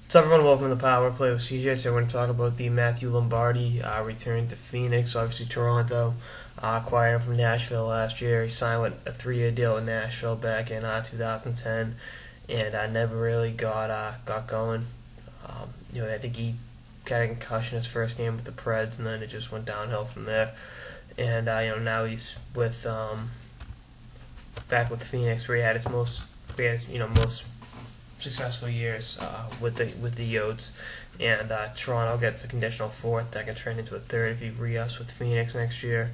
What's up, everyone? Welcome to the Power Play with CJ. So we're going to talk about the Matthew Lombardi return to Phoenix. Obviously, Toronto acquired him from Nashville last year. He signed with a 3-year deal with Nashville back in 2010, and never really got going. I think he got a concussion his first game with the Preds, and then it just went downhill from there. And now he's with back with Phoenix, where he had his most successful years with the Yotes, and Toronto gets a conditional fourth that can turn into a third if he re-ups with Phoenix next year.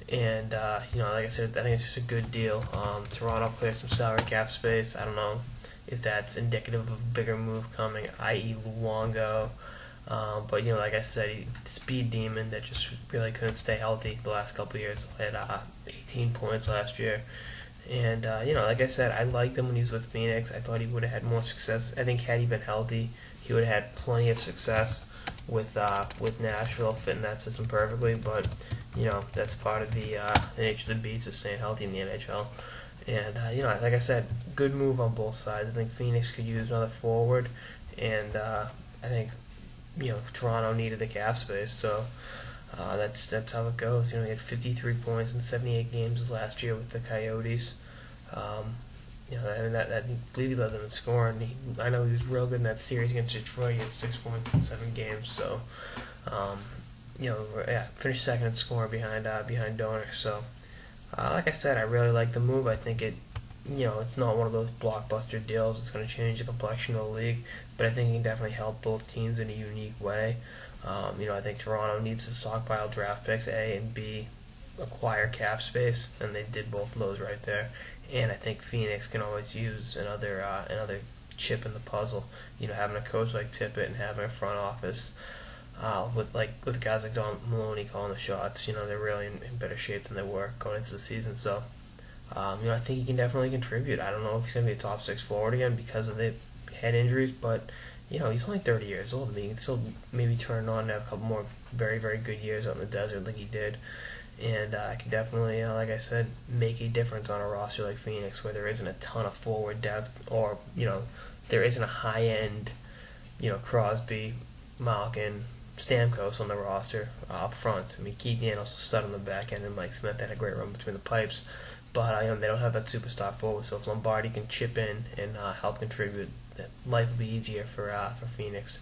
And like I said, I think it's just a good deal. Toronto plays some salary cap space. I don't know if that's indicative of a bigger move coming, i.e. Luongo. But like I said, speed demon that just really couldn't stay healthy the last couple of years. Had 18 points last year. And like I said, I liked him when he was with Phoenix. I thought he would have had more success. I think had he been healthy, he would have had plenty of success with Nashville, fitting that system perfectly. But that's part of the nature of the beast, is staying healthy in the NHL. And like I said, good move on both sides. I think Phoenix could use another forward, and I think Toronto needed the cap space. So. That's how it goes. He had 53 points in 78 games last year with the Coyotes. I believe he led them in scoring. I know he was real good in that series against Detroit. He had 6 points in 7 games. So, finished second in scoring behind Donor. So, like I said, I really like the move. I think it's not one of those blockbuster deals. It's going to change the complexion of the league, but I think it can definitely help both teams in a unique way. I think Toronto needs to stockpile draft picks, A, and B, acquire cap space, and they did both of those right there. And I think Phoenix can always use another chip in the puzzle. Having a coach like Tippett and having a front office with guys like Don Maloney calling the shots. They're really in better shape than they were going into the season. So, I think he can definitely contribute. I don't know if he's going to be a top 6 forward again because of the head injuries, but he's only 30 years old. I mean, he can still maybe turn on and have a couple more very, very good years out in the desert like he did. And I can definitely, like I said, make a difference on a roster like Phoenix, where there isn't a ton of forward depth, or, there isn't a high-end, Crosby, Malkin, Stamkos on the roster up front. I mean, Keith Yandle's a stud on the back end, and Mike Smith had a great run between the pipes. But they don't have that superstar forward, so if Lombardi can chip in and help contribute, life will be easier for Phoenix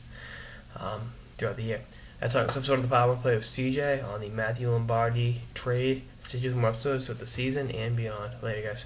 throughout the year. That's all. This episode of the Power Play with CJ on the Matthew Lombardi trade. Stay tuned for more episodes with the season and beyond. Later, guys.